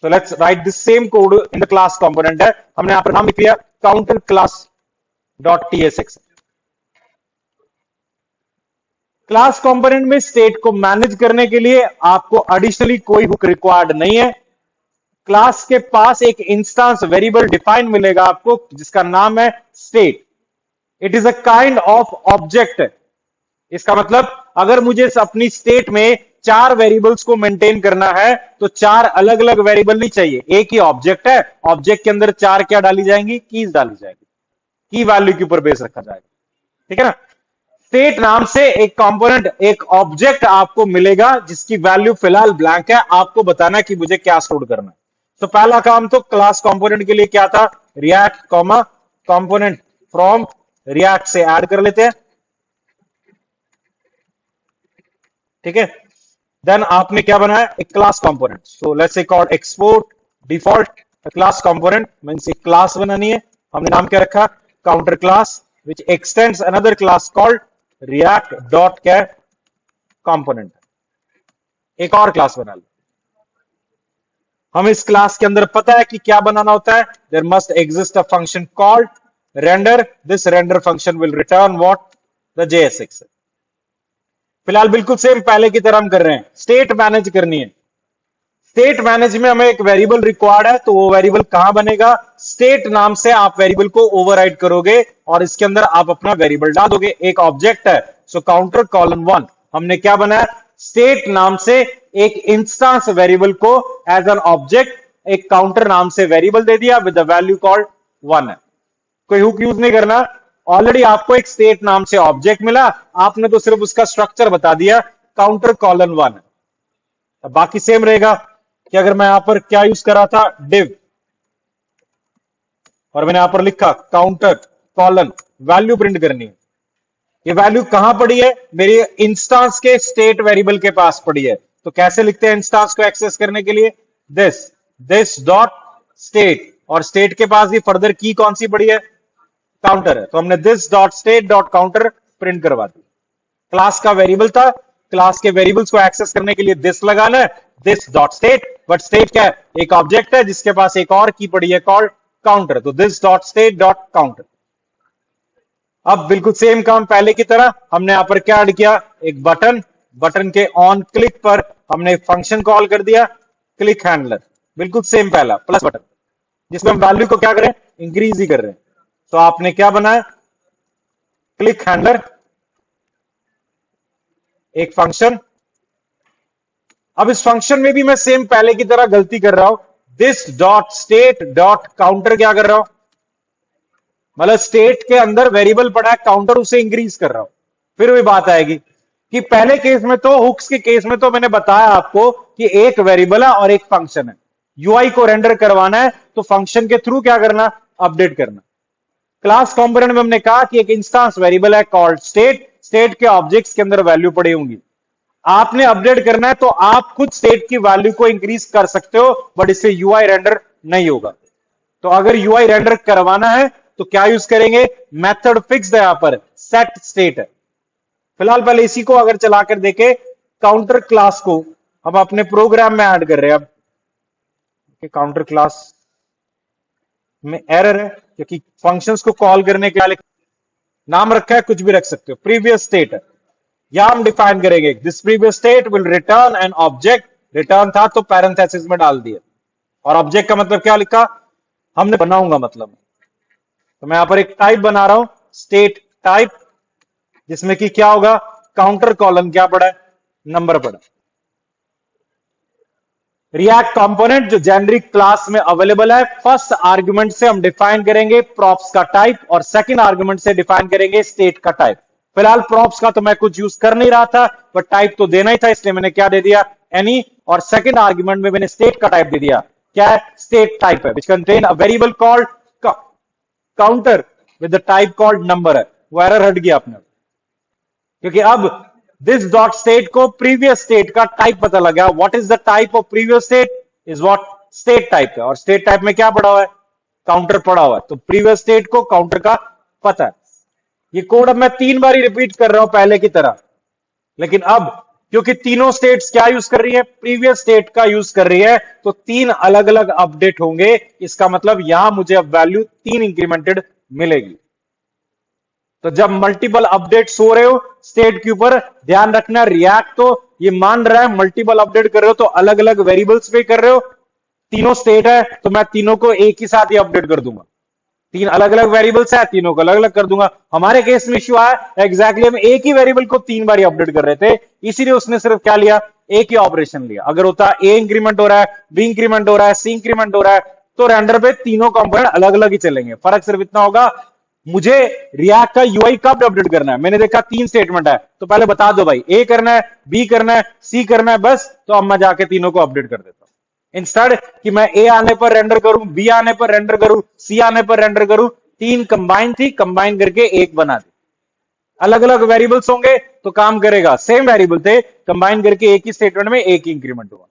So let's write this same code in the class component है, हमने यहां पर नाम लिख लिया counter class dot tsx। Class component में स्टेट को मैनेज करने के लिए आपको एडिशनली कोई हुक रिक्वायर्ड नहीं है। क्लास के पास एक इंस्टेंस वेरिएबल डिफाइन मिलेगा आपको जिसका नाम है state. It is a kind of object. इसका मतलब अगर मुझे अपनी स्टेट में 4 वेरिएबल्स को मेंटेन करना है तो 4 अलग अलग वेरिएबल नहीं चाहिए, एक ही ऑब्जेक्ट है, ऑब्जेक्ट के अंदर 4 क्या डाली जाएंगी, कीज डाली जाएगी, की वैल्यू के ऊपर बेस रखा जाएगा, ठीक है ना। स्टेट नाम से एक कंपोनेंट, एक ऑब्जेक्ट आपको मिलेगा जिसकी वैल्यू फिलहाल ब्लैंक है, आपको बताना है कि मुझे क्या स्टोर करना है। तो पहला काम तो क्लास कंपोनेंट के लिए क्या था, react comma component from react से ऐड कर लेते हैं, ठीक है। देन आपने क्या बनाया, एक class component. So let's say called export default class component, means एक क्लास बनानी है। हमने नाम क्या रखा, counter class which extends another class called react dot क्या कंपोनेंट। एक और क्लास बना लो। हम इस क्लास के अंदर पता है कि क्या बनाना होता है, there must exist a function called render, this render function will return what, the JSX। फिलहाल बिल्कुल सेम पहले की तरह हम कर रहे हैं, स्टेट मैनेज करनी है। स्टेट मैनेज में हमें एक वेरिएबल रिक्वायर्ड है, तो वो वेरिएबल कहां बनेगा, स्टेट नाम से आप वेरिएबल को ओवरराइड करोगे और इसके अंदर आप अपना वेरिएबल डाल दोगे। एक ऑब्जेक्ट है, सो काउंटर कॉलन 1 हमने क्या बनाया, स्टेट नाम से एक इंस्टेंस वेरिएबल को एज एन ऑब्जेक्ट एक काउंटर नाम से वेरिएबल दे दिया विद द वैल्यू कॉल्ड 1 है। कोई हुक यूज नहीं करना, ऑलरेडी आपको एक स्टेट नाम से ऑब्जेक्ट मिला, आपने तो सिर्फ उसका स्ट्रक्चर बता दिया काउंटर कॉलन 1। अब बाकी सेम रहेगा कि अगर मैं यहां पर क्या यूज कर रहा था, डिव, और मैंने यहां पर लिखा काउंटर कॉलन वैल्यू प्रिंट करनी है। ये वैल्यू कहां पड़ी है, मेरी इंस्टेंस के स्टेट वेरिएबल के पास पड़ी है। तो कैसे लिखते हैं इंस्टेंस को एक्सेस करने के लिए, दिस डॉट स्टेट, और स्टेट के पास भी फर्दर की कौन सी पड़ी है, काउंटर है, तो हमने this dot state dot counter print करवा दी। क्लास का वेरिएबल था, क्लास के वेरिएबल्स को एक्सेस करने के लिए दिस लगाना है, this dot state, but state क्या है, एक ऑब्जेक्ट है जिसके पास एक और की पड़ी है कॉल्ड काउंटर, तो this dot state dot counter. अब बिल्कुल सेम काम पहले की तरह हमने यहां पर क्या ऐड किया, एक बटन, बटन के ऑन क्लिक पर हमने फंक्शन कॉल कर दिया क्लिक हैंडलर, बिल्कुल सेम पहला प्लस बटन, जिसमें हम वैल्यू को क्या करें, इंक्रीज ही कर रहे हैं। तो आपने क्या बनाया, क्लिक हैंडलर एक फंक्शन। अब इस फंक्शन में भी मैं सेम पहले की तरह गलती कर रहा हूं, this dot state dot counter क्या कर रहा हूं, मतलब स्टेट के अंदर वेरिएबल पड़ा है काउंटर, उसे इंक्रीज कर रहा हूं। फिर वही बात आएगी कि पहले केस में तो, हुक्स के केस में तो मैंने बताया आपको कि एक वेरिएबल है और एक फंक्शन है, यूआई को रेंडर करवाना है तो फंक्शन के थ्रू क्या करना, अपडेट करना। क्लास कंपोनेंट में हमने कहा कि एक इंस्टेंस वेरिएबल है कॉल्ड स्टेट, स्टेट के ऑब्जेक्ट्स के अंदर वैल्यू पड़ी होंगी, आपने अपडेट करना है तो आप खुद स्टेट की वैल्यू को इंक्रीज कर सकते हो, बट इससे यूआई रेंडर नहीं होगा। तो अगर यूआई रेंडर करवाना है तो क्या यूज करेंगे, मेथड फिक्स्ड है, यहां पर सेट स्टेट है। फिलहाल पहले इसी को अगर चलाकर देखे, काउंटर क्लास को हम अपने प्रोग्राम में ऐड कर रहे हैं। अब काउंटर क्लास में एरर है क्योंकि फंक्शंस को कॉल करने के लिए नाम रखा है, कुछ भी रख सकते हो, प्रीवियस स्टेट है, या हम डिफाइन करेंगे this previous state will return an object, return था तो पैरेंथेसिस में डाल दिया, और ऑब्जेक्ट का मतलब क्या लिखा, हमने बनाऊंगा मतलब। तो मैं यहां पर एक टाइप बना रहा हूं स्टेट टाइप, जिसमें कि क्या होगा, काउंटर कॉलम क्या पड़ा है, नंबर पड़ा। रिएक्ट कंपोनेंट जो जेनरिक क्लास में अवेलेबल है, फर्स्ट आर्गुमेंट से हम डिफाइन करेंगे प्रॉप्स का टाइप और सेकंड आर्गुमेंट से डिफाइन करेंगे स्टेट का टाइप। फिलहाल प्रॉप्स का तो मैं कुछ यूज कर नहीं रहा था, बट टाइप तो देना ही था, इसलिए मैंने क्या दे दिया, एनी, और सेकंड आर्गुमेंट में मैंने स्टेट का टाइप दे दिया, क्या है, स्टेट टाइप है, which contain a variable called counter with the type called number है। वो एरर हट गया अपने, क्योंकि अब दिस डॉट स्टेट को प्रीवियस स्टेट का टाइप पता लगा, what is the type of previous state is what, state type का, और स्टेट टाइप में क्या पड़ा हुआ है, काउंटर पड़ा हुआ है, तो प्रीवियस स्टेट को काउंटर का पता है। ये कोड अब मैं 3 बार ही रिपीट कर रहा हूं पहले की तरह, लेकिन अब क्योंकि तीनों स्टेट्स क्या यूज कर रही है, प्रीवियस स्टेट का यूज कर रही है, तो तीन अलग अलग अपडेट होंगे। इसका मतलब यहां मुझे अब वैल्यू तीन इंक्रीमेंटेड मिलेगी। तो जब मल्टीपल अपडेट्स हो रहे हो स्टेट के ऊपर, ध्यान रखना रिएक्ट तो ये मान रहा है मल्टीपल अपडेट कर रहे हो तो अलग अलग वेरिएबल्स पे कर रहे हो। तीनों स्टेट है तो मैं तीनों को एक ही साथ ही अपडेट कर दूंगा। तीन अलग अलग वेरिएबल्स है, तीनों को अलग अलग कर दूंगा। हमारे केस में इश्यू आया एग्जैक्टली हम एक ही वेरिएबल को तीन बार अपडेट कर रहे थे, इसीलिए उसने सिर्फ क्या लिया, एक ही ऑपरेशन लिया। अगर होता ए इंक्रीमेंट हो रहा है, बी इंक्रीमेंट हो रहा है, सी इंक्रीमेंट हो रहा है, तो रेंडर पे तीनों कंपोनेंट अलग अलग ही चलेंगे। फर्क सिर्फ इतना होगा, मुझे रिएक्ट का यूआई कब अपडेट करना है। मैंने देखा तीन स्टेटमेंट है तो पहले बता दो भाई, ए करना है, बी करना है, सी करना है, बस तो अब मैं जाके तीनों को अपडेट कर देता हूं। इंस्टेड कि मैं ए आने पर रेंडर करूं, बी आने पर रेंडर करूं, सी आने पर रेंडर करूं, तीन कंबाइन थी, कंबाइन करके एक बना दी। अलग अलग वेरिएबल्स होंगे तो काम करेगा, सेम वेरिएबल थे, कंबाइन करके एक ही स्टेटमेंट में एक ही इंक्रीमेंट हुआ।